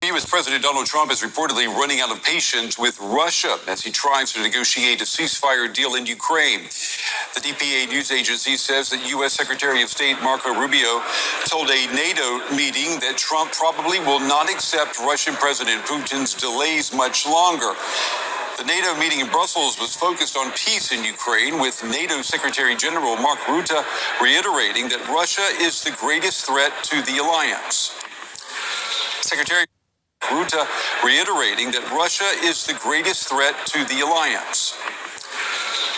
U.S. President Donald Trump is reportedly running out of patience with Russia as he tries to negotiate a ceasefire deal in Ukraine. The DPA news agency says that U.S. Secretary of State Marco Rubio told a NATO meeting that Trump probably will not accept Russian President Putin's delays much longer. The NATO meeting in Brussels was focused on peace in Ukraine, with NATO Secretary General Mark Rutte reiterating that Russia is the greatest threat to the alliance. Secretary Rutte reiterating that Russia is the greatest threat to the alliance.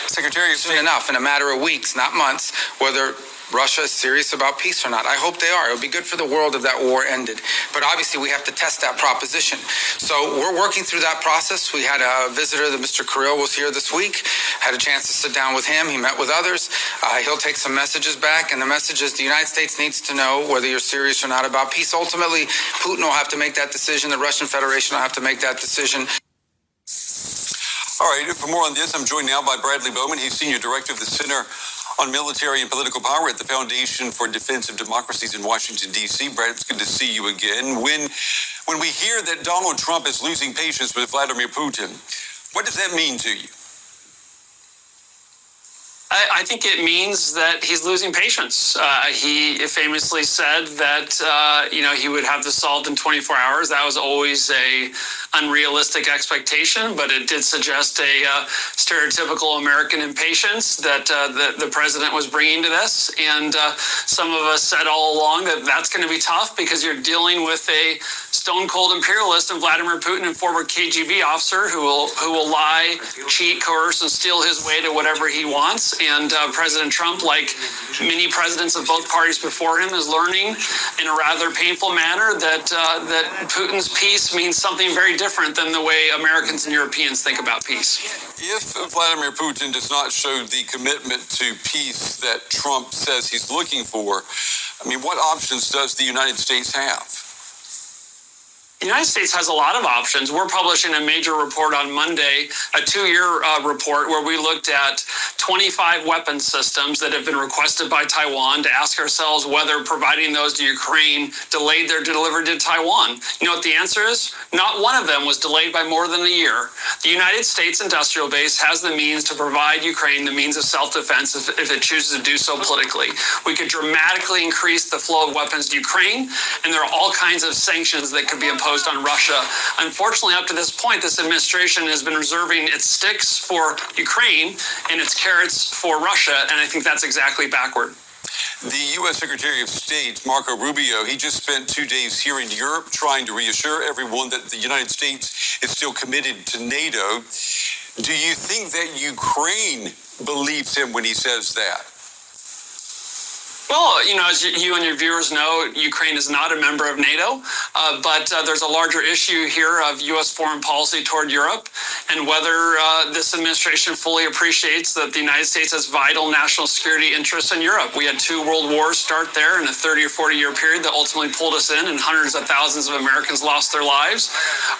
Secretary of State, enough in a matter of weeks, not months, whether Russia is serious about peace or not. I hope they are. It would be good for the world if that war ended. But obviously, we have to test that proposition. So we're working through that process. We had a visitor, that Mr. Kirill was here this week, had a chance to sit down with him. He met with others. He'll take some messages back, and the message is the United States needs to know whether you're serious or not about peace. Ultimately, Putin will have to make that decision. The Russian Federation will have to make that decision. All right, for more on this, I'm joined now by Bradley Bowman. He's Senior Director of the Center on Military and Political Power at the Foundation for Defense of Democracies in Washington, D.C. Brad, it's good to see you again. When we hear that Donald Trump is losing patience with Vladimir Putin, what does that mean to you? I think it means that he's losing patience. He famously said that, he would have this solved in 24 hours. That was always a unrealistic expectation, but it did suggest a stereotypical American impatience that the president was bringing to this. And some of us said all along that that's going to be tough because you're dealing with a stone-cold imperialist in Vladimir Putin and former KGB officer who will lie, cheat, coerce, and steal his way to whatever he wants. And President Trump, like many presidents of both parties before him, is learning in a rather painful manner that Putin's peace means something very different than the way Americans and Europeans think about peace. If Vladimir Putin does not show the commitment to peace that Trump says he's looking for, what options does the United States have? The United States has a lot of options. We're publishing a major report on Monday, a 2-year report where we looked at 25 weapon systems that have been requested by Taiwan to ask ourselves whether providing those to Ukraine delayed their delivery to Taiwan. You know what the answer is? Not one of them was delayed by more than a year. The United States industrial base has the means to provide Ukraine the means of self-defense if it chooses to do so politically. We could dramatically increase the flow of weapons to Ukraine, and there are all kinds of sanctions that could be imposed on Russia. Unfortunately, up to this point, this administration has been reserving its sticks for Ukraine and its carrots for Russia, and I think that's exactly backward. The U.S. Secretary of State, Marco Rubio, he just spent 2 days here in Europe trying to reassure everyone that the United States is still committed to NATO. Do you think that Ukraine believes him when he says that? Well, as you and your viewers know, Ukraine is not a member of NATO, but there's a larger issue here of U.S. foreign policy toward Europe and whether this administration fully appreciates that the United States has vital national security interests in Europe. We had 2 world wars start there in a 30 or 40-year period that ultimately pulled us in, and hundreds of thousands of Americans lost their lives.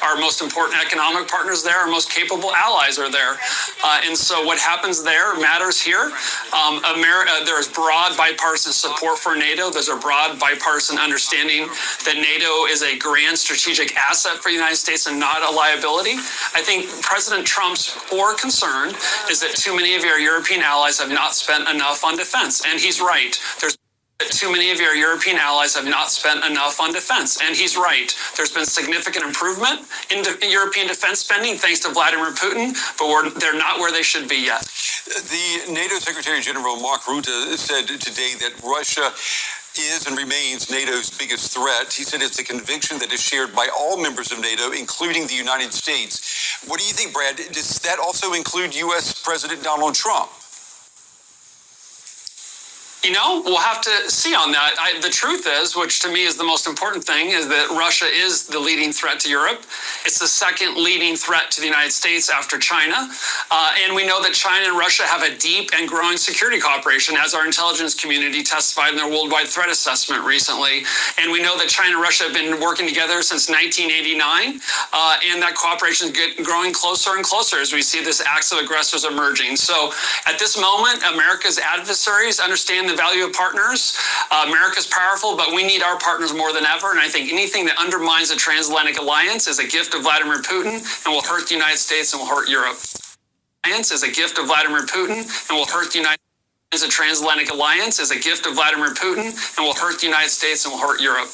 Our most important economic partners there, our most capable allies are there. And so what happens there matters here. There is broad bipartisan support for NATO. There's a broad bipartisan understanding that NATO is a grand strategic asset for the United States and not a liability. I think President Trump's core concern is that too many of our European allies have not spent enough on defense. And he's right. Too many of our European allies have not spent enough on defense. And he's right. There's been significant improvement in European defense spending thanks to Vladimir Putin, but they're not where they should be yet. The NATO Secretary General Mark Rutte said today that Russia is and remains NATO's biggest threat. He said it's a conviction that is shared by all members of NATO, including the United States. What do you think, Brad? Does that also include U.S. President Donald Trump? We'll have to see on that. The truth is, which to me is the most important thing, is that Russia is the leading threat to Europe. It's the second leading threat to the United States after China. And we know that China and Russia have a deep and growing security cooperation, as our intelligence community testified in their worldwide threat assessment recently. And we know that China and Russia have been working together since 1989. And that cooperation is growing closer and closer as we see this acts of aggressors emerging. So at this moment, America's adversaries understand understand the value of partners. America's powerful, but we need our partners more than ever. And I think anything that undermines the transatlantic alliance is a gift of Vladimir Putin and will hurt the United States and will hurt Europe. Alliance is a gift of Vladimir Putin and will hurt the United States. A transatlantic alliance is a gift of Vladimir Putin and will hurt the United States and will hurt Europe.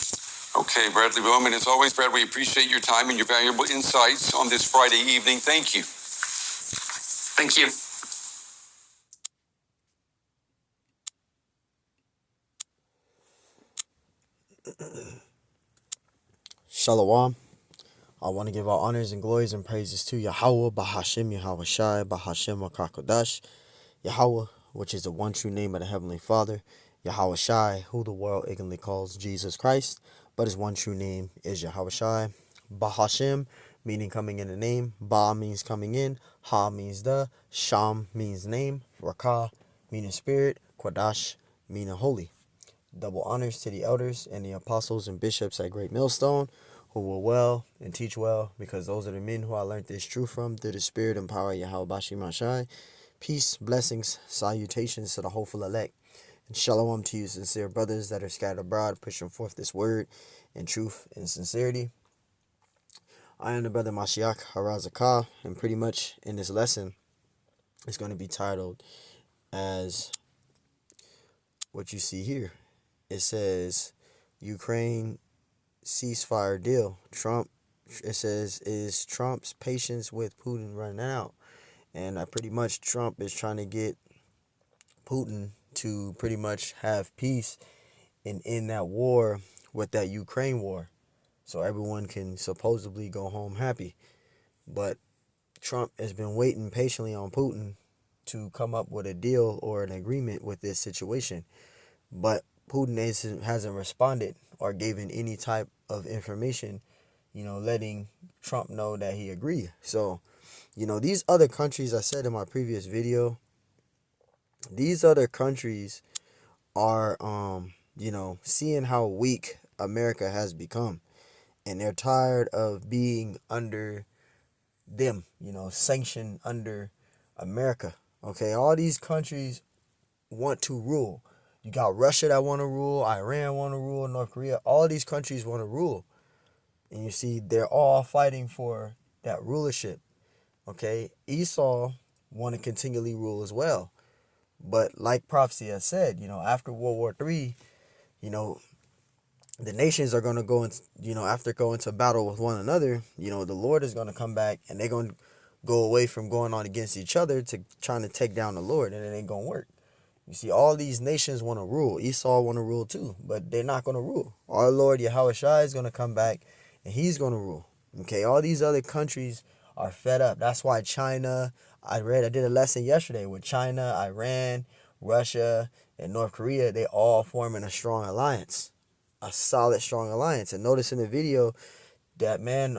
Okay, Bradley Bowman, as always, Brad, we appreciate your time and your valuable insights on this Friday evening. Thank you. Thank you. Shalom. I want to give our honors and glories and praises to Yahweh, Bahashim Yahweh Shai, Bahashim Wakakodash, Yahweh, which is the one true name of the Heavenly Father, Yahweh Shai, who the world ignorantly calls Jesus Christ, but his one true name is Yahweh Shai. Bahashim, meaning coming in the name. Ba means coming in. Ha means the. Sham means name. Rakah, meaning spirit. Kodash, meaning holy. Double honors to the elders and the apostles and bishops at Great Millstone, who will well and teach well, because those are the men who I learned this truth from through the spirit and power of Yahweh Bashi Mashai. Peace, blessings, salutations to the hopeful elect. And shalom to you, sincere brothers that are scattered abroad, pushing forth this word in truth and sincerity. I am the brother Mashiach Harazakah, and pretty much in this lesson, it's going to be titled as what you see here. It says, Ukraine ceasefire deal. Trump, it says, is Trump's patience with Putin running out? And pretty much Trump is trying to get Putin to pretty much have peace and end that war with that Ukraine war, so everyone can supposedly go home happy. But Trump has been waiting patiently on Putin to come up with a deal or an agreement with this situation. But Putin hasn't responded or given any type of information, letting Trump know that he agreed. So, these other countries, I said in my previous video, these other countries are, seeing how weak America has become. And they're tired of being under them, sanctioned under America. Okay, all these countries want to rule. You got Russia that want to rule, Iran want to rule, North Korea. All these countries want to rule. And you see, they're all fighting for that rulership. Okay, Esau want to continually rule as well. But like prophecy has said, after World War III, the nations are going to go, after going to battle with one another, the Lord is going to come back and they're going to go away from going on against each other to trying to take down the Lord, and it ain't going to work. You see, all these nations want to rule. Esau want to rule too, but they're not going to rule. Our Lord Yahweh Shai is going to come back and he's going to rule. Okay, all these other countries are fed up. That's why China, I did a lesson yesterday with China, Iran, Russia, and North Korea. They all forming a strong alliance, a solid, strong alliance. And notice in the video that man,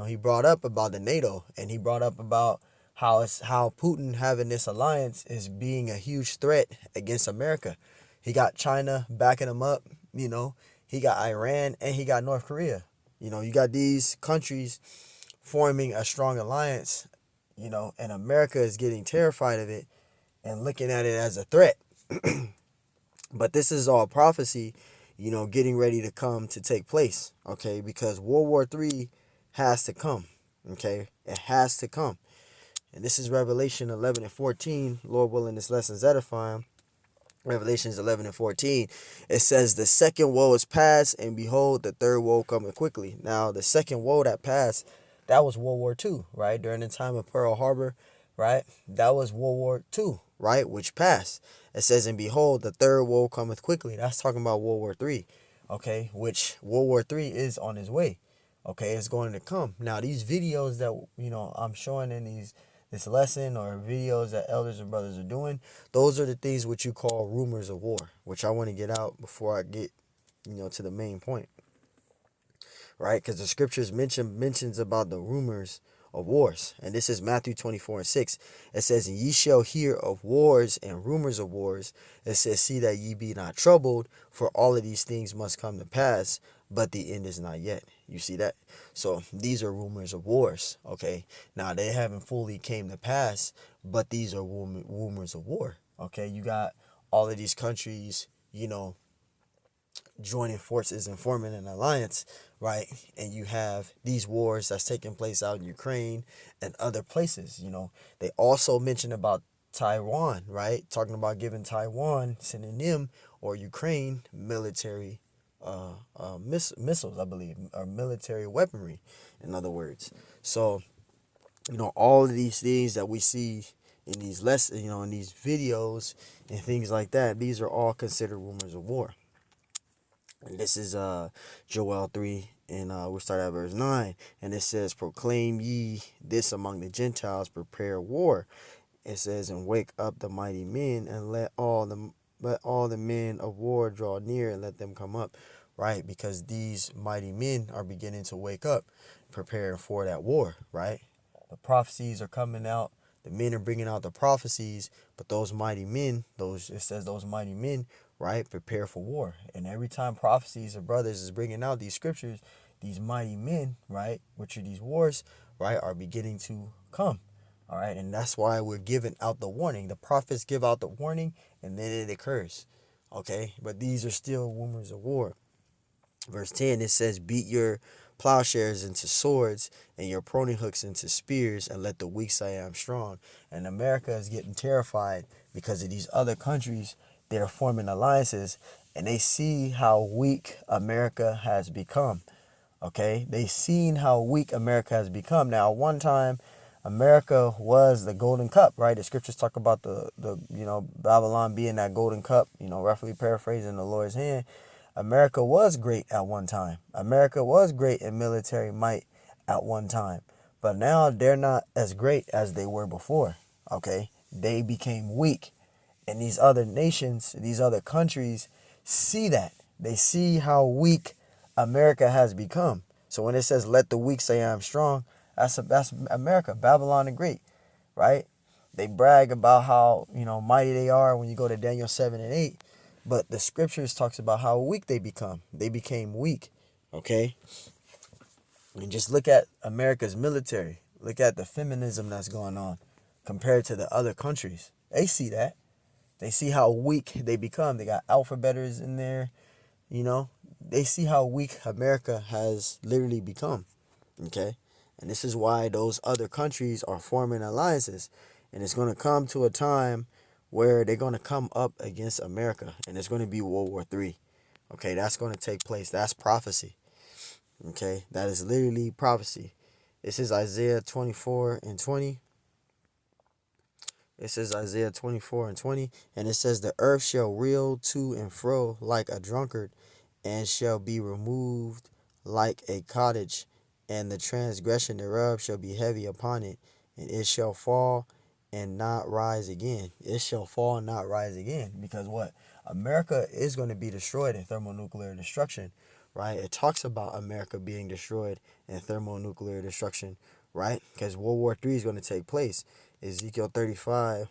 he brought up about the NATO, and he brought up about how Putin having this alliance is being a huge threat against America. He got China backing him up, he got Iran, and he got North Korea. You got these countries forming a strong alliance, and America is getting terrified of it and looking at it as a threat. But this is all prophecy, getting ready to come to take place, okay? Because World War III has to come, okay? It has to come. And this is Revelation 11 and 14. Lord willing, this lesson is edifying. Revelations 11 and 14. It says, the second woe is past, and behold, the third woe coming quickly. Now, the second woe that passed, that was World War II, right? During the time of Pearl Harbor, right? That was World War II, right? Which passed. It says, and behold, the third woe cometh quickly. That's talking about World War III, okay? Which World War III is on his way, okay? It's going to come. Now, these videos that, I'm showing in this lesson or videos that elders and brothers are doing, those are the things which you call rumors of war, which I want to get out before I get, to the main point, right? Because the scriptures mentions about the rumors of wars, and this is Matthew 24 and 6. It says, and ye shall hear of wars and rumors of wars. It says, see that ye be not troubled, for all of these things must come to pass, but the end is not yet. You see that? So these are rumors of wars, okay? Now, they haven't fully came to pass, but these are rumors of war, okay? You got all of these countries, joining forces and forming an alliance, right? And you have these wars that's taking place out in Ukraine and other places. They also mention about Taiwan, right? Talking about giving Taiwan, sending them or Ukraine military missiles, I believe, or military weaponry, in other words. So, all of these things that we see in these lessons, in these videos and things like that, these are all considered rumors of war. And this is Joel 3, and we'll start at verse 9. And it says, proclaim ye this among the Gentiles, prepare war. It says, and wake up the mighty men, and let all the men of war draw near, and let them come up. Right? Because these mighty men are beginning to wake up, preparing for that war. Right? The prophecies are coming out. The men are bringing out the prophecies, but those mighty men, those mighty men, right, prepare for war. And every time prophecies of brothers is bringing out these scriptures, these mighty men, right, which are these wars, right, are beginning to come. All right, and that's why we're giving out the warning. The prophets give out the warning, and then it occurs. Okay, but these are still rumors of war. Verse 10, it says, beat your plowshares into swords and your pruning hooks into spears, and let the weak say I am strong. And America is getting terrified because of these other countries. They're forming alliances, and they see how weak America has become. Okay, they seen how weak America has become. Now, one time, America was the golden cup, right? The scriptures talk about the Babylon being that golden cup, roughly paraphrasing the Lord's hand. America was great at one time. America was great in military might at one time. But now they're not as great as they were before. Okay? They became weak. And these other nations, these other countries see that. They see how weak America has become. So when it says, let the weak say I'm strong, that's America, Babylon the Great, right? They brag about how, mighty they are when you go to Daniel 7 and 8. But the scriptures talks about how weak they become. They became weak, okay? And just look at America's military. Look at the feminism that's going on compared to the other countries. They see that. They see how weak they become. They got alphabeters in there, They see how weak America has literally become, okay? And this is why those other countries are forming alliances. And it's going to come to a time where they're going to come up against America, and it's going to be World War III. Okay, that's going to take place. That's prophecy. Okay, that is literally prophecy. This is Isaiah 24 and 20. It says Isaiah 24 and 20, and it says, the earth shall reel to and fro like a drunkard, and shall be removed like a cottage, and the transgression thereof shall be heavy upon it, and it shall fall and not rise again. It shall fall and not rise again. Because what? America is going to be destroyed in thermonuclear destruction, right? It talks about America being destroyed in thermonuclear destruction, right? Because World War III is going to take place. Ezekiel 35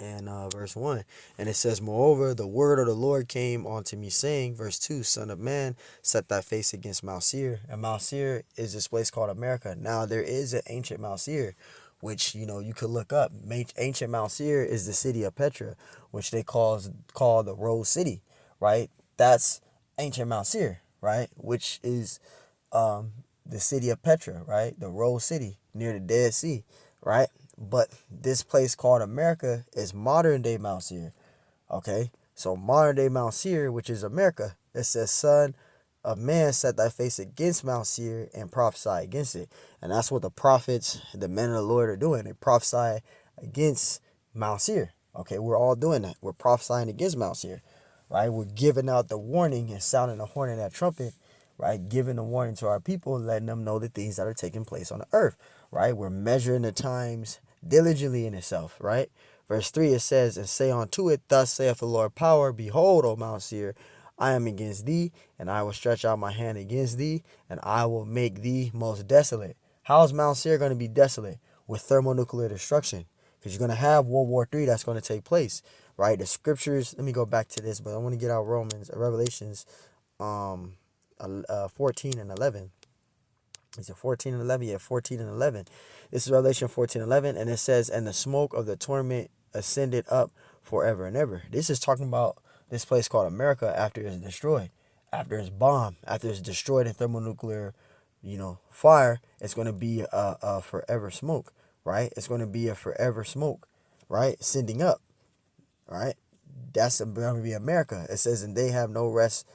and verse 1. And it says, moreover, the word of the Lord came unto me, saying, verse 2, Son of man, set thy face against Mount Seir. And Mount Seir is this place called America. Now, there is an ancient Mount Seir, which, you could look up. Ancient Mount Seir is the city of Petra, which they call the Rose City, right? That's ancient Mount Seir, right? Which is the city of Petra, right? The Rose City near the Dead Sea, right? But this place called America is modern day Mount Seir, okay? So modern day Mount Seir, which is America, it says, Son of man, set thy face against Mount Seir and prophesy against it. And that's what the prophets, the men of the Lord, are doing. They prophesy against Mount Seir. Okay, we're all doing that. We're prophesying against Mount Seir, right? We're giving out the warning and sounding the horn in that trumpet, right? Giving the warning to our people, letting them know the things that are taking place on the earth, right? We're measuring the times diligently in itself, right? Verse 3, it says, and say unto it, thus saith the Lord power, behold, O Mount Seir, I am against thee, and I will stretch out my hand against thee, and I will make thee most desolate. How is Mount Seir going to be desolate? With thermonuclear destruction. Because you're going to have World War III that's going to take place, right? The scriptures, let me go back to this, but I want to get out Revelations 14 and 11. Is it 14 and 11? Yeah, 14 and 11. This is Revelation 14 and 11, and it says, and the smoke of the torment ascended up forever and ever. This is talking about this place called America after it's destroyed, after it's bombed, after it's destroyed in thermonuclear, fire. It's going to be a forever smoke, right? It's going to be a forever smoke, right? Sending up, right? That's going to be America. It says, and they have no rest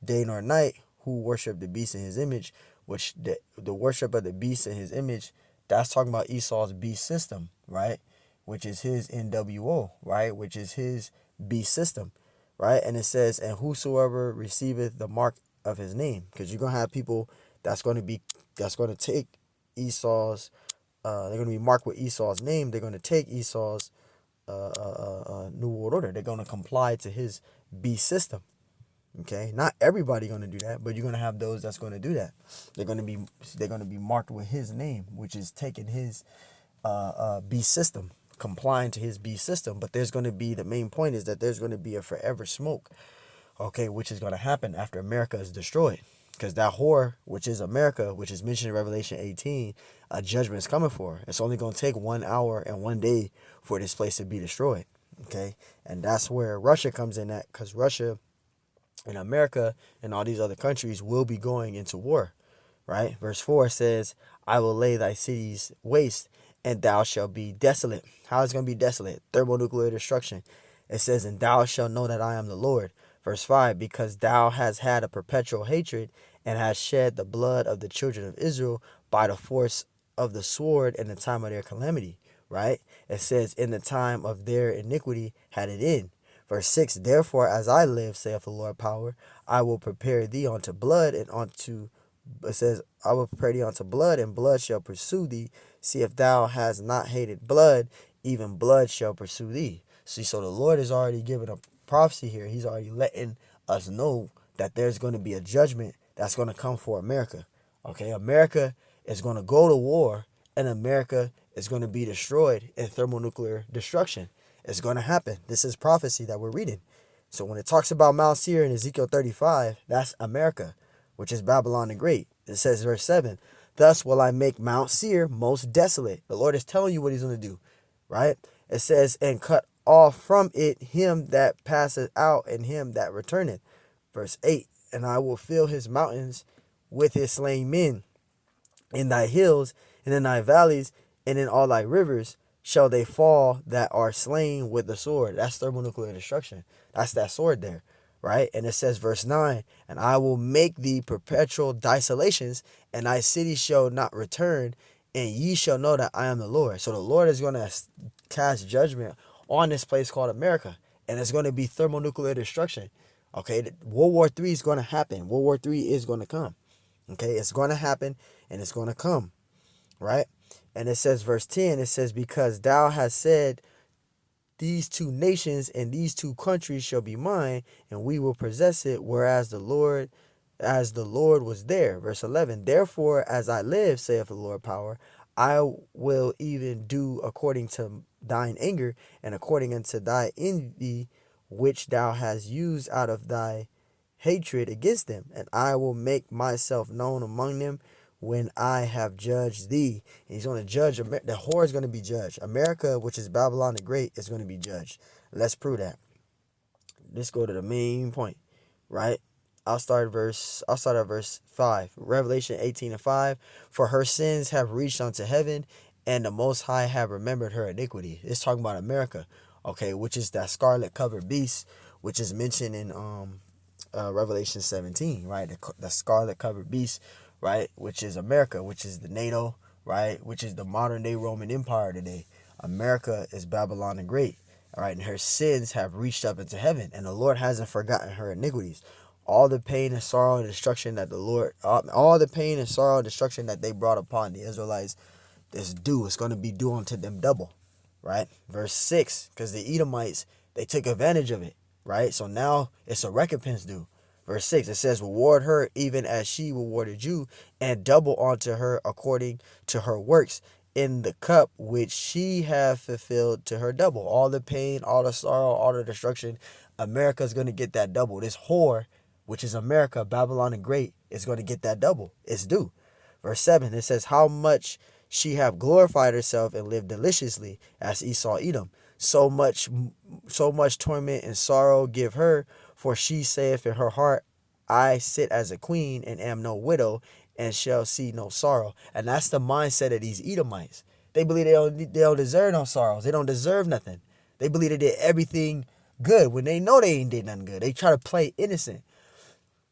day nor night who worship the beast in his image, which the worship of the beast in his image, that's talking about Esau's beast system, right? Which is his NWO, right? Which is his beast system, right? And it says, and whosoever receiveth the mark of his name, because you're going to have people that's going to take Esau's, they're going to be marked with Esau's name. They're going to take Esau's New World Order. They're going to comply to his beast system. Okay, not everybody going to do that, but you're going to have those that's going to do that. They're going to be marked with his name, which is taking his beast system, complying to his beast system. But there's going to be, the main point is that there's going to be a forever smoke, okay, which is going to happen after America is destroyed. Because that whore, which is America, which is mentioned in Revelation 18, a judgment is coming for her. It's only going to take 1 hour and 1 day for this place to be destroyed. Okay, and that's where Russia comes in at, because Russia and America and all these other countries will be going into war, right? Verse 4 says, I will lay thy cities waste, and thou shalt be desolate. How is it going to be desolate? Thermonuclear destruction. It says, and thou shalt know that I am the Lord. Verse 5, because thou hast had a perpetual hatred, and hast shed the blood of the children of Israel by the force of the sword in the time of their calamity, right? It says, in the time of their iniquity had it end. Verse 6, therefore, as I live, saith the Lord power, I will prepare thee unto blood, and it says, I will prepare thee unto blood, and blood shall pursue thee. See, if thou hast not hated blood, even blood shall pursue thee. See, so the Lord is already giving a prophecy here. He's already letting us know that there's going to be a judgment that's going to come for America. Okay, America is going to go to war, and America is going to be destroyed in thermonuclear destruction. It's going to happen. This is prophecy that we're reading. So when it talks about Mount Seir in Ezekiel 35, that's America, which is Babylon the Great. It says, verse 7, thus will I make Mount Seir most desolate. The Lord is telling you what he's going to do, right? It says, and cut off from it him that passeth out and him that returneth. Verse 8, and I will fill his mountains with his slain men. In thy hills and in thy valleys and in all thy rivers shall they fall that are slain with the sword. That's thermonuclear destruction. That's that sword there, right? And it says, verse 9, and I will make thee perpetual desolations, and thy city shall not return, and ye shall know that I am the Lord. So the Lord is going to cast judgment on this place called America, and it's going to be thermonuclear destruction. Okay, World War III is going to happen. World War III is going to come. Okay, it's going to happen, and it's going to come, right? And it says, verse 10, it says, because thou hast said, these two nations and these two countries shall be mine, and we will possess it, whereas the Lord was there. Verse 11, therefore, as I live, saith the Lord power, I will even do according to thine anger, and according unto thy envy, which thou hast used out of thy hatred against them, and I will make myself known among them when I have judged thee. And he's going to judge, the whore is going to be judged. America, which is Babylon the Great, is going to be judged. Let's prove that. Let's go to the main point, right? I'll start at verse 5. Revelation 18:5. For her sins have reached unto heaven, and the Most High have remembered her iniquity. It's talking about America, okay, which is that scarlet covered beast, which is mentioned in Revelation 17, right? The scarlet covered beast, right? Which is America, which is the NATO, right? Which is the modern day Roman Empire today. America is Babylon the Great, all right? And her sins have reached up into heaven, and the Lord hasn't forgotten her iniquities. All the pain and sorrow and destruction that all the pain and sorrow and destruction that they brought upon the Israelites is due. It's going to be due unto them double, right? Verse 6, because the Edomites, they took advantage of it, right? So now it's a recompense due. Verse 6, it says, reward her even as she rewarded you, and double unto her according to her works in the cup which she hath fulfilled to her double. All the pain, all the sorrow, all the destruction, America's going to get that double. This whore, which is America, Babylon the Great, is going to get that double. It's due. Verse 7, it says, how much she have glorified herself and lived deliciously as Esau Edom. so much torment and sorrow give her, for she saith in her heart, I sit as a queen and am no widow and shall see no sorrow. And that's the mindset of these Edomites. They believe they don't deserve no sorrows. They don't deserve nothing. They believe they did everything good when they know they ain't did nothing good. They try to play innocent.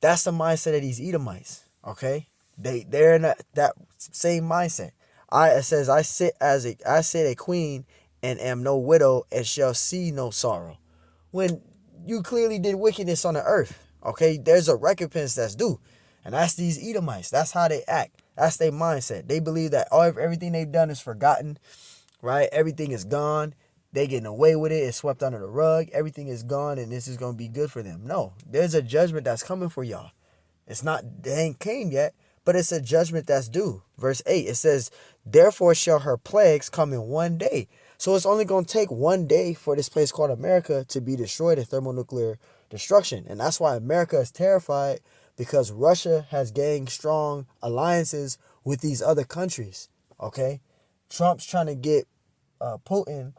That's the mindset of these Edomites. Okay, they're in that same mindset. It says I sit a queen and am no widow and shall see no sorrow. When you clearly did wickedness on the earth. Okay, there's a recompense that's due. And that's these Edomites. That's how they act. That's their mindset. They believe that everything they've done is forgotten, right? Everything is gone. They getting away with it. It's swept under the rug. Everything is gone and this is going to be good for them. No, there's a judgment that's coming for y'all. They ain't came yet, but it's a judgment that's due. Verse 8, it says, therefore shall her plagues come in one day. So it's only going to take one day for this place called America to be destroyed in thermonuclear destruction. And that's why America is terrified, because Russia has gained strong alliances with these other countries. Okay? Trump's trying to get Putin,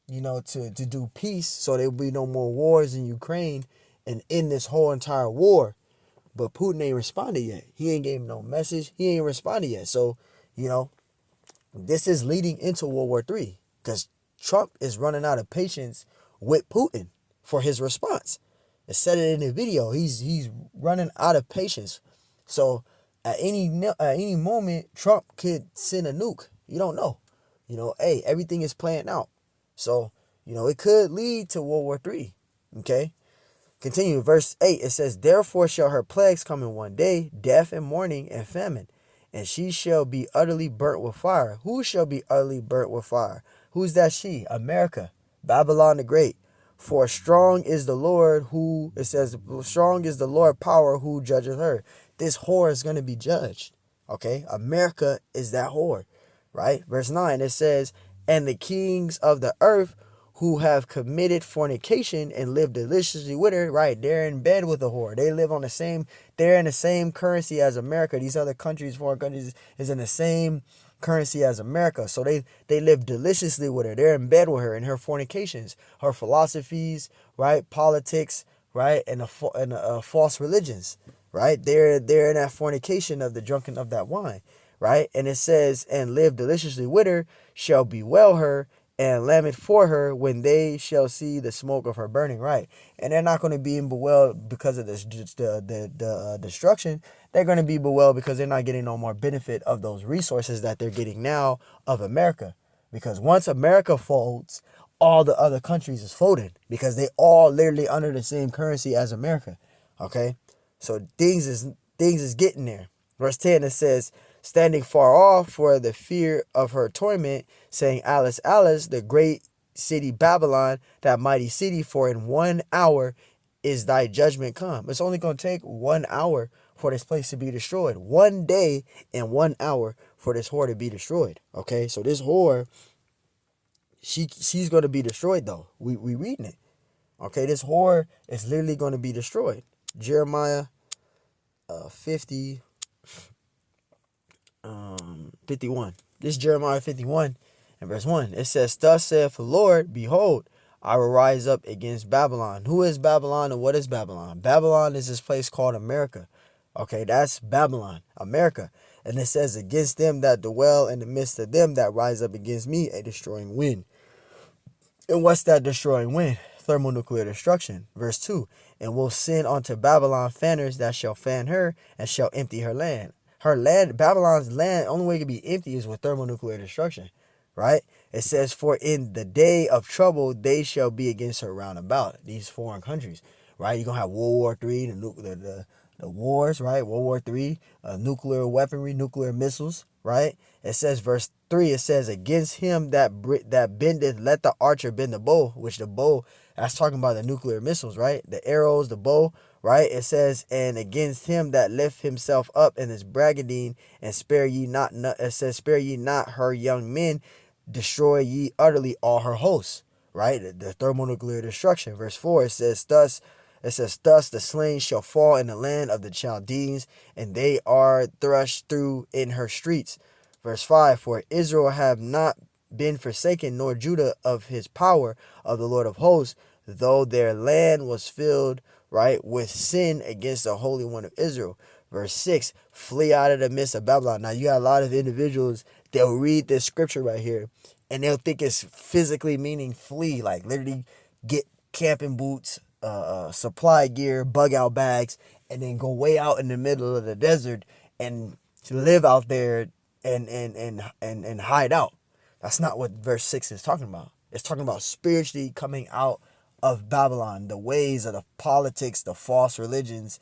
to do peace so there will be no more wars in Ukraine and end this whole entire war. But Putin ain't responded yet. He ain't gave him no message. He ain't responded yet. So, this is leading into World War III, because Trump is running out of patience with Putin for his response. It said it in the video. He's running out of patience. So at any moment, Trump could send a nuke. You don't know. Hey, everything is playing out. So, it could lead to World War III. Okay? Continue. Verse 8, it says, therefore shall her plagues come in one day, death and mourning and famine, and she shall be utterly burnt with fire. Who shall be utterly burnt with fire? Who's that she? America. Babylon the Great. For strong is the Lord strong is the Lord power who judges her. This whore is going to be judged. Okay? America is that whore. Right? Verse 9, it says, and the kings of the earth who have committed fornication and live deliciously with her. Right? They're in bed with the whore. They're in the same currency as America. These other countries, foreign countries, is in the same currency as America. So they live deliciously with her. They're in bed with her in her fornications, her philosophies, right? Politics, right? And the false religions, right? They're in that fornication of the drunken of that wine, right? And it says, and live deliciously with her, shall bewail her and lament for her when they shall see the smoke of her burning, right? And they're not going to be bewailed because of the destruction. They're going to be bewailed because they're not getting no more benefit of those resources that they're getting now of America. Because once America folds, all the other countries is folding, because they all literally under the same currency as America. Okay? So things is getting there. Verse 10, it says, standing far off for the fear of her torment, saying, Alice, Alice, the great city Babylon, that mighty city, for in 1 hour is thy judgment come. It's only going to take 1 hour for this place to be destroyed. 1 day and 1 hour for this whore to be destroyed. Okay, so this whore, she's going to be destroyed though. We reading it. Okay, this whore is literally going to be destroyed. Jeremiah 51. This is Jeremiah 51 and verse 1. It says, thus saith the Lord, behold, I will rise up against Babylon. Who is Babylon and what is Babylon? Babylon is this place called America. Okay, that's Babylon, America. And it says, against them that dwell in the midst of them that rise up against me, a destroying wind. And what's that destroying wind? Thermonuclear destruction. Verse 2, and will send unto Babylon fanners that shall fan her and shall empty her land. Her land, Babylon's land, only way it can be empty is with thermonuclear destruction, right? It says, for in the day of trouble, they shall be against her round about, these foreign countries, right? You're going to have World War III, the wars, right? World War III, nuclear weaponry, nuclear missiles, right? It says, verse 3, it says, against him that bendeth, let the archer bend the bow, which the bow, that's talking about the nuclear missiles, right? The arrows, the bow, right? It says, and against him that lift himself up in his braggadine, and spare ye not, it says, spare ye not her young men, destroy ye utterly all her hosts, right? The thermonuclear destruction. Verse 4, it says, thus the slain shall fall in the land of the Chaldeans, and they are thrust through in her streets. Verse 5, for Israel have not been forsaken, nor Judah of his power of the Lord of hosts, though their land was filled, right, with sin against the Holy One of Israel. Verse 6, flee out of the midst of Babylon. Now, you got a lot of individuals, they'll read this scripture right here, and they'll think it's physically meaning flee, like literally get camping boots, supply gear, bug out bags, and then go way out in the middle of the desert and live out there and hide out. That's not what verse 6 is talking about. It's talking about spiritually coming out of Babylon, the ways of the politics, the false religions,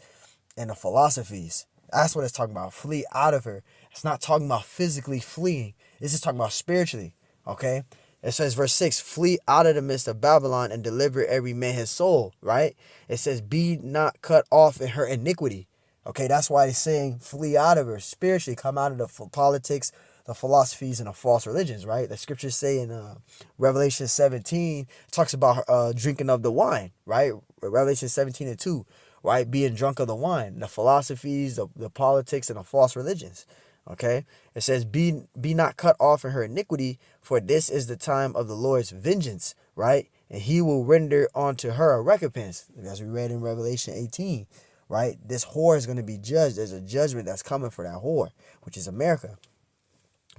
and the philosophies. That's what it's talking about. Flee out of her. It's not talking about physically fleeing. This is talking about spiritually. Okay? It says, verse 6, flee out of the midst of Babylon and deliver every man his soul, right? It says, be not cut off in her iniquity. Okay, that's why it's saying flee out of her spiritually, come out of the politics, the philosophies, and the false religions, right? The scriptures say in Revelation 17, talks about drinking of the wine, right? Revelation 17:2, right? Being drunk of the wine, the philosophies, the politics, and the false religions. Okay, it says, be not cut off in her iniquity, for this is the time of the Lord's vengeance, right? And he will render unto her a recompense, as we read in Revelation 18, right? This whore is going to be judged. There's a judgment that's coming for that whore, which is America.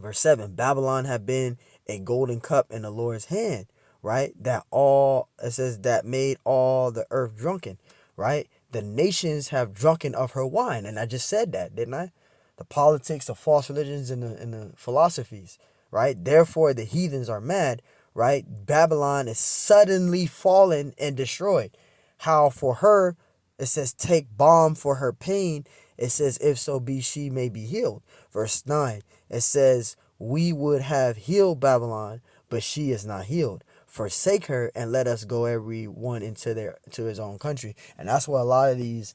Verse 7, Babylon have been a golden cup in the Lord's hand, right? It says that made all the earth drunken, right? The nations have drunken of her wine. And I just said that, didn't I? The politics, the false religions, and the philosophies, right? Therefore, the heathens are mad, right? Babylon is suddenly fallen and destroyed. How for her, it says, take balm for her pain. It says, if so be she may be healed. Verse 9, it says, we would have healed Babylon, but she is not healed. Forsake her and let us go every one to his own country. And that's what a lot of these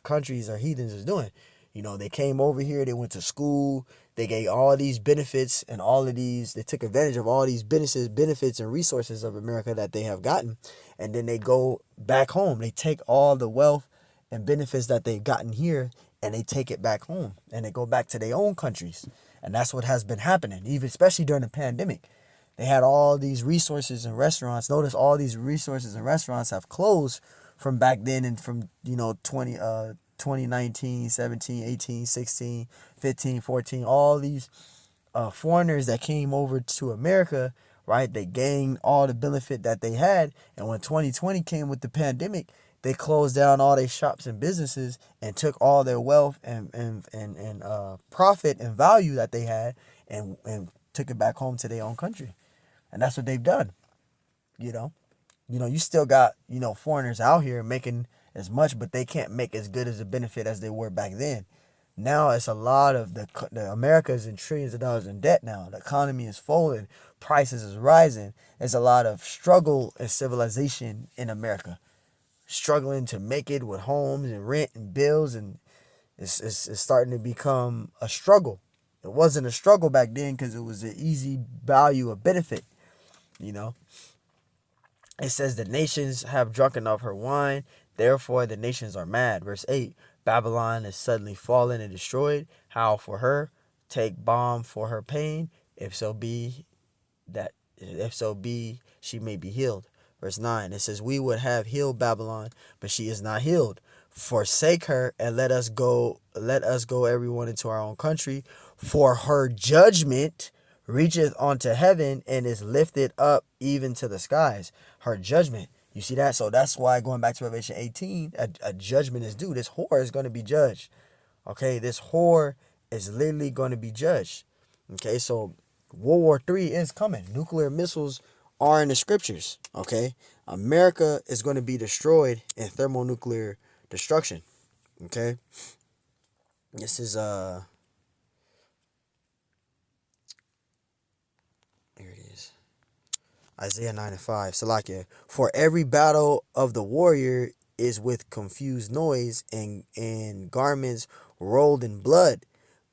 countries or heathens is doing. You know, they came over here, they went to school, they gave all these benefits and they took advantage of all these benefits and resources of America that they have gotten. And then they go back home. They take all the wealth and benefits that they've gotten here and they take it back home and they go back to their own countries. And that's what has been happening, even especially during the pandemic. They had all these resources and restaurants. Notice all these resources and restaurants have closed from back then and from, 2019, 17, 18, 16, 15, 14, all these foreigners that came over to America, right? They gained all the benefit that they had. And when 2020 came with the pandemic, they closed down all their shops and businesses and took all their wealth and profit and value that they had and took it back home to their own country. And that's what they've done, you still got, foreigners out here making as much, but they can't make as good as a benefit as they were back then. Now it's a lot of the America is in trillions of dollars in debt now. The economy is falling, prices is rising. There's a lot of struggle and civilization in America, struggling to make it with homes and rent and bills, and it's starting to become a struggle. It wasn't a struggle back then because it was an easy value of benefit, It says the nations have drunken of her wine, therefore the nations are mad. Verse 8, Babylon is suddenly fallen and destroyed. How for her? Take balm for her pain, if so be she may be healed. Verse 9, it says, we would have healed Babylon, but she is not healed. Forsake her and let us go everyone into our own country, for her judgment reacheth unto heaven and is lifted up even to the skies. Her judgment. You see that? So that's why, going back to Revelation 18, a judgment is due. This whore is going to be judged. Okay, this whore is literally going to be judged. Okay, so World War III is coming. Nuclear missiles are in the scriptures. Okay, America is going to be destroyed in thermonuclear destruction. Okay, this is here it is. Isaiah 9:5. Salakia. For every battle of the warrior is with confused noise and garments rolled in blood,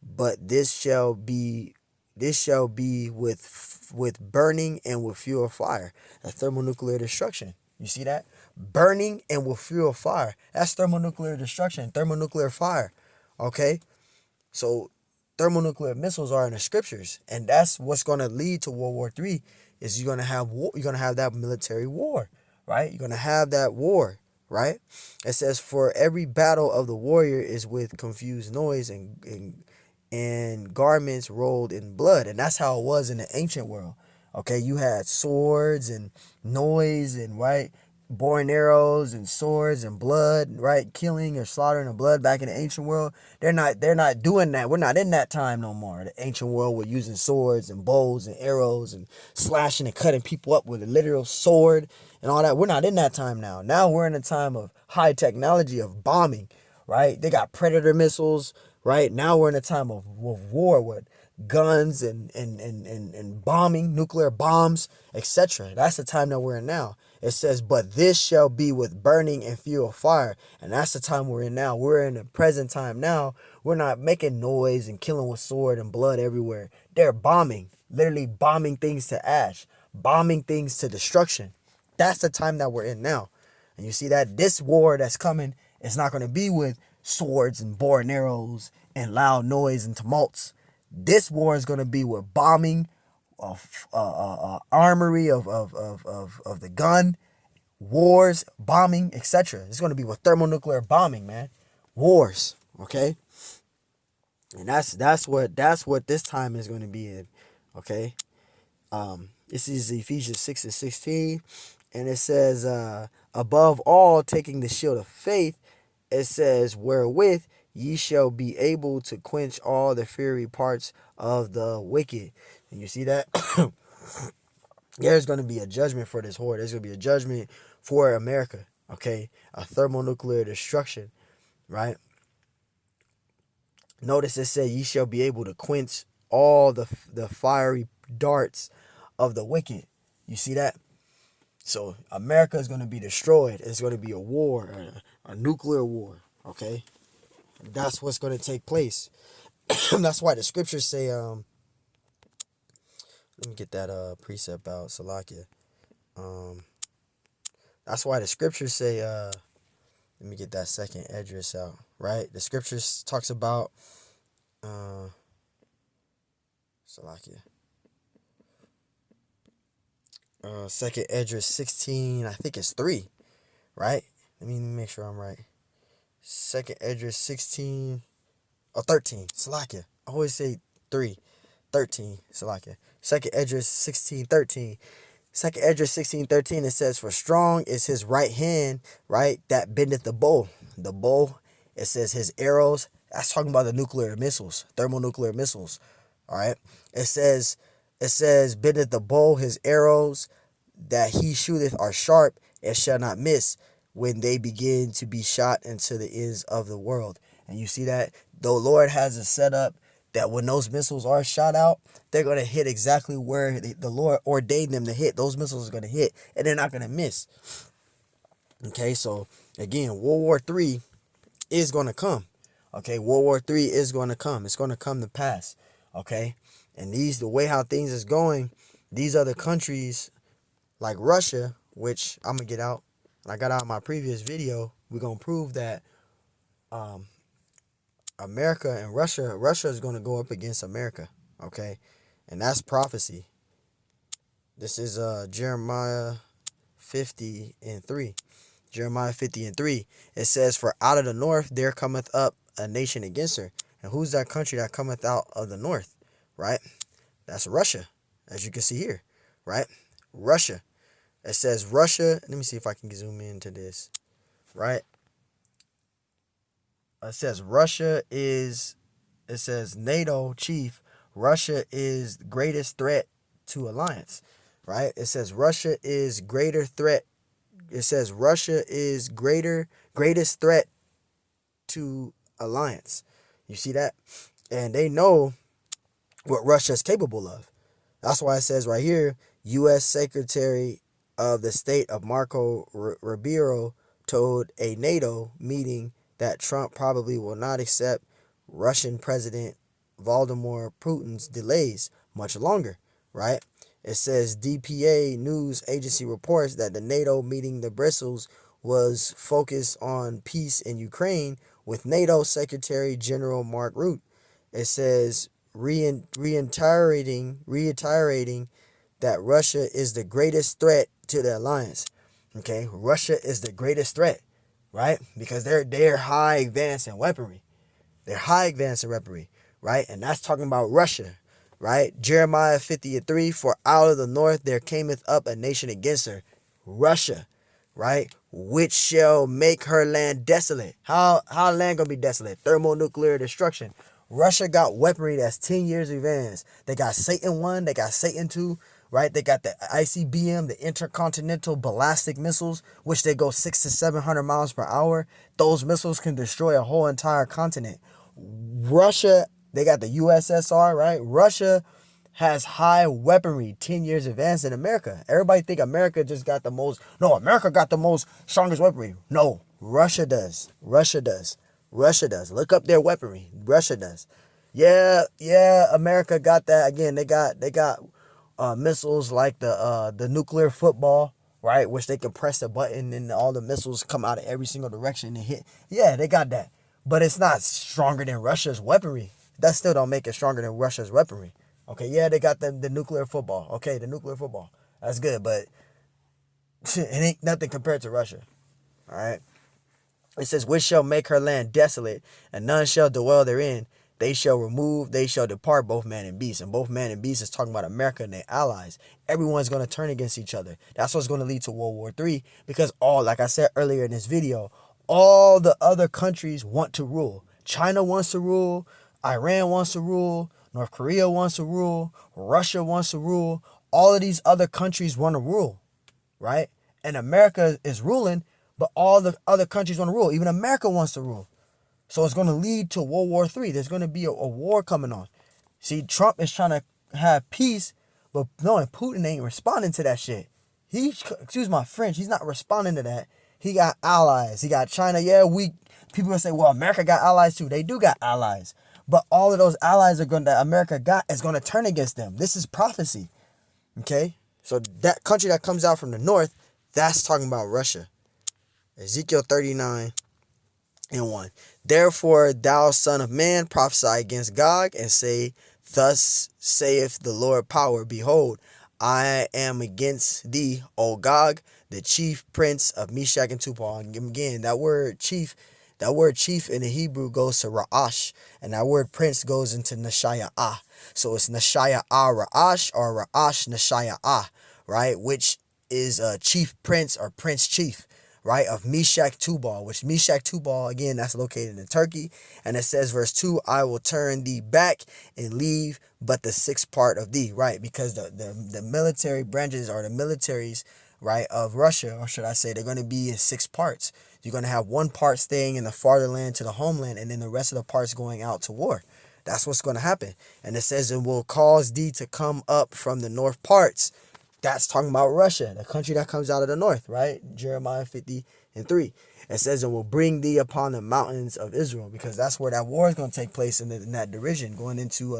but this shall be with burning and with fuel of fire. That's thermonuclear destruction. You see that? Burning and with fuel of fire. That's thermonuclear destruction, thermonuclear fire. Okay? So thermonuclear missiles are in the scriptures, and that's what's going to lead to World War III. Is you're going to have war, you're going to have that military war, right? You're going to have that war, right? It says, for every battle of the warrior is with confused noise and garments rolled in blood. And that's how it was in the ancient world. Okay, you had swords and noise and, right, boring arrows and swords and blood, right, killing or slaughtering of blood back in the ancient world. They're not doing that. We're not in that time no more. The ancient world, we're using swords and bows and arrows and slashing and cutting people up with a literal sword and all that. We're not in that time now. Now we're in a time of high technology, of bombing, right? They got Predator missiles, right? Now we're in a time of war with guns and bombing, nuclear bombs, etc. That's the time that we're in now. It says, but this shall be with burning and fuel of fire. And that's the time we're in now. We're in the present time now. We're not making noise and killing with sword and blood everywhere. They're bombing, literally bombing things to ash, bombing things to destruction. That's the time that we're in now. And you see that this war that's coming is not going to be with swords and bow and arrows and loud noise and tumults. This war is going to be with bombing, of armory of the gun, wars, bombing, etc. It's going to be with thermonuclear bombing, man. Wars, okay? And that's what this time is going to be in, okay? This is Ephesians 6:16, and it says, above all, taking the shield of faith, it says, wherewith ye shall be able to quench all the fiery parts of the wicked. And you see that? There's going to be a judgment for this horde. There's going to be a judgment for America, okay? A thermonuclear destruction, right? Notice it said, ye shall be able to quench all the fiery darts of the wicked. You see that? So America is going to be destroyed. It's going to be a war, a nuclear war, okay? That's what's going to take place. That's why the scriptures say, let me get that precept out, Salakia. That's why the scriptures say, let me get that second address out, right? The scriptures talks about, Salakia. Second Esdras 16, I think it's 3, right? Let me make sure I'm right. Second Esdras 16, or 13, Salakia. I always say 3, 13, Salakia. Second Esdras 16:13. Second Esdras 16:13, it says, for strong is his right hand, right, that bendeth the bow. The bow, it says his arrows. That's talking about the nuclear missiles, thermonuclear missiles. All right. It says, bendeth the bow, his arrows that he shooteth are sharp and shall not miss when they begin to be shot into the ends of the world. And you see that the Lord has it set up that when those missiles are shot out, they're going to hit exactly where the Lord ordained them to hit. Those missiles are going to hit, and they're not going to miss. Okay, so again, World War III is going to come. Okay, World War III is going to come. It's going to come to pass. Okay, and the way how things is going, these other countries like Russia, which I'm going to get out, and I got out in my previous video, we're going to prove that America and Russia is going to go up against America, okay? And that's prophecy. This is Jeremiah 50:3. Jeremiah 50:3. It says, for out of the north there cometh up a nation against her. And who's that country that cometh out of the north, right? That's Russia, as you can see here, right? Russia. It says Russia. Let me see if I can zoom into this, right? It says it says NATO chief, Russia is the greatest threat to alliance, right? It says Russia is greater threat. It says Russia is greatest threat to alliance. You see that? And they know what Russia is capable of. That's why it says right here, U.S. Secretary of the State of Marco Rubio told a NATO meeting that Trump probably will not accept Russian President Vladimir Putin's delays much longer, right? It says DPA news agency reports that the NATO meeting in Brussels was focused on peace in Ukraine with NATO Secretary General Mark Rutte. It says reiterating that Russia is the greatest threat to the alliance. Okay, Russia is the greatest threat, right? Because they're high advanced in weaponry. They're high advanced in weaponry, right? And that's talking about Russia, right? Jeremiah 50:3, for out of the north there cameth up a nation against her, Russia, right? Which shall make her land desolate. How land gonna be desolate? Thermonuclear destruction. Russia got weaponry that's 10 years advanced. They got Satan 1, they got Satan 2, right? They got the ICBM, the intercontinental ballistic missiles, which they go 600 to 700 miles per hour. Those missiles can destroy a whole entire continent. Russia, they got the USSR, right? Russia has high weaponry, 10 years advanced than America. Everybody think America just got the most. No, America got the most strongest weaponry. No, Russia does. Russia does. Russia does. Look up their weaponry. Russia does. Yeah, America got that. Again, they got missiles like the nuclear football, right? Which they can press a button and all the missiles come out of every single direction and hit. Yeah, they got that. But it's not stronger than Russia's weaponry. That still don't make it stronger than Russia's weaponry. Okay, yeah, they got the nuclear football. Okay, the nuclear football. That's good, but it ain't nothing compared to Russia. All right. It says, which shall make her land desolate, and none shall dwell therein. They shall remove, they shall depart, both man and beast. And both man and beast is talking about America and their allies. Everyone's going to turn against each other. That's what's going to lead to World War III. Because like I said earlier in this video, all the other countries want to rule. China wants to rule. Iran wants to rule. North Korea wants to rule. Russia wants to rule. All of these other countries want to rule, right? And America is ruling, but all the other countries want to rule. Even America wants to rule. So it's going to lead to World War III. There's going to be a war coming on. See, Trump is trying to have peace, but no, Putin ain't responding to that shit. Excuse my French, he's not responding to that. He got allies. He got China. Yeah, people gonna say, well, America got allies too. They do got allies. But all of those allies that America got is going to turn against them. This is prophecy. Okay? So that country that comes out from the north, that's talking about Russia. Ezekiel 39:1. Therefore, thou son of man, prophesy against Gog, and say, thus saith the Lord power, behold, I am against thee, O Gog, the chief prince of Meshach and Tubal. And again, that word chief in the Hebrew goes to Ra'ash, and that word prince goes into Nashayah. So it's Nashayah Ra'ash or Ra'ash Nashayah, right? Which is a chief prince or prince chief, right? Of Meshach Tubal, which Meshach Tubal, again, that's located in Turkey. And it says, verse 2, I will turn thee back and leave but the sixth part of thee, right? Because the military branches or the militaries, right, of Russia, or should I say, they're going to be in 6 parts. You're going to have one part staying in the fatherland to the homeland, and then the rest of the parts going out to war. That's what's going to happen. And it says, and will cause thee to come up from the north parts. That's talking about Russia, the country that comes out of the north, right? Jeremiah 50:3. It says, and will bring thee upon the mountains of Israel, because that's where that war is going to take place in that derision, going into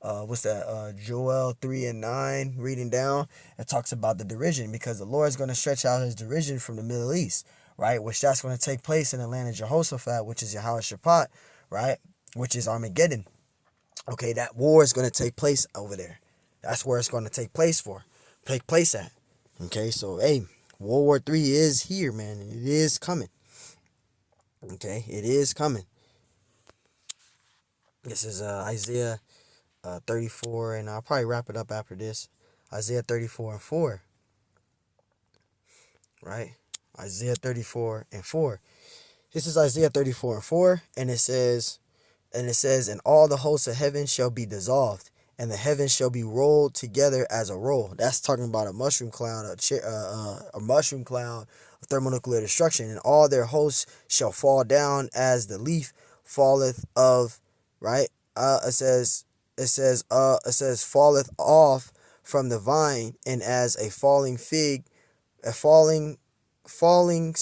Joel 3:9, reading down. It talks about the derision, because the Lord is going to stretch out his derision from the Middle East, right? Which that's going to take place in the land of Jehoshaphat, which is Yehoshaphat, right? Which is Armageddon. Okay, that war is going to take place over there. That's where it's going to take place at. Okay, so hey, World War III is here, man. It is coming. Okay, it is coming. This is Isaiah 34, and I'll probably wrap it up after this. Isaiah 34:4. Right? Isaiah 34:4. This is Isaiah 34:4, and it says, and all the hosts of heaven shall be dissolved, and the heavens shall be rolled together as a roll. That's talking about a mushroom cloud, a mushroom cloud of thermonuclear destruction, and all their hosts shall fall down as the leaf falleth of, right? It says falleth off from the vine, and as a falling fig, so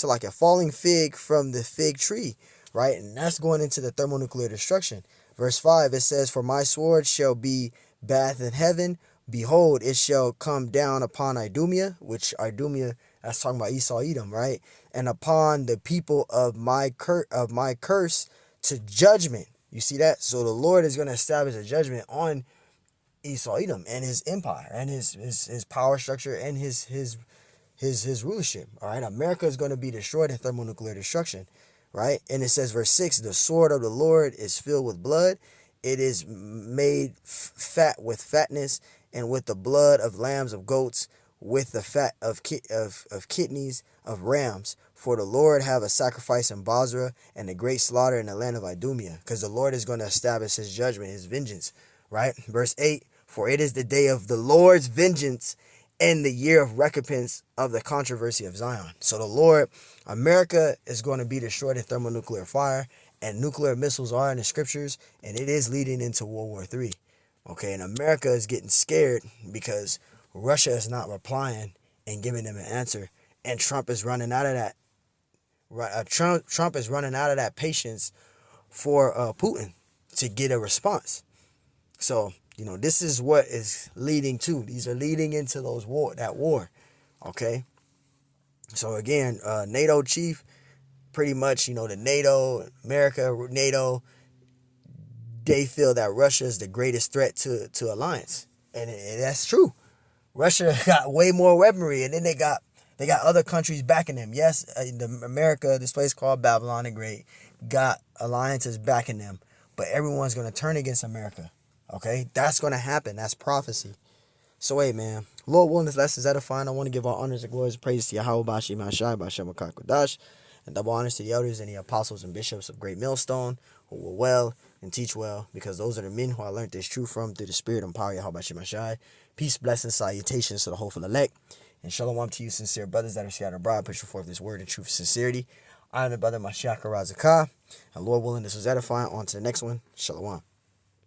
like a falling fig from the fig tree, right? And that's going into the thermonuclear destruction. Verse 5, it says, for my sword shall be bathed in heaven. Behold, it shall come down upon Idumea, which Idumea, that's talking about Esau, Edom, right? And upon the people of my curse to judgment. You see that? So the Lord is going to establish a judgment on Esau Edom and his empire and his power structure and his rulership. All right, America is going to be destroyed in thermonuclear destruction, right? And it says, verse 6, the sword of the Lord is filled with blood. It is made fat with fatness, and with the blood of lambs, of goats, with the fat of kidneys of rams. For the Lord have a sacrifice in Basra, and a great slaughter in the land of Idumea. Because the Lord is going to establish his judgment, his vengeance, right? Verse 8, for it is the day of the Lord's vengeance, and the year of recompense of the controversy of Zion. So the Lord, America is going to be destroyed in thermonuclear fire, and nuclear missiles are in the scriptures, and it is leading into World War III. Okay, and America is getting scared because Russia is not replying and giving them an answer, and Trump is running out of that. Trump is running out of that patience for Putin to get a response. So, you know, this is what is leading to. These are leading into that war. Okay. So again, NATO chief, pretty much, you know, the NATO, they feel that Russia is the greatest threat to alliance. And that's true. Russia got way more weaponry, and then they got other countries backing them. Yes, America, this place called Babylon the Great, got alliances backing them, but everyone's going to turn against America. Okay, that's going to happen. That's prophecy. So, hey, man, Lord willing, this lesson is edifying. I want to give all honors and glories and praise to Yahweh, Bashim Hashai, Bashem HaKakodash, and double honors to the elders and the apostles and bishops of Great Millstone, who will well and teach well, because those are the men who I learned this truth from through the spirit and power of Yahweh Bashim Hashai. Peace, blessings, salutations to the hopeful elect, and shalom to you, sincere brothers that are scattered abroad, pushing forth this word in truth and sincerity. I am the brother Mashiach Razakah, and Lord willing, this was edifying. On to the next one. Shalom.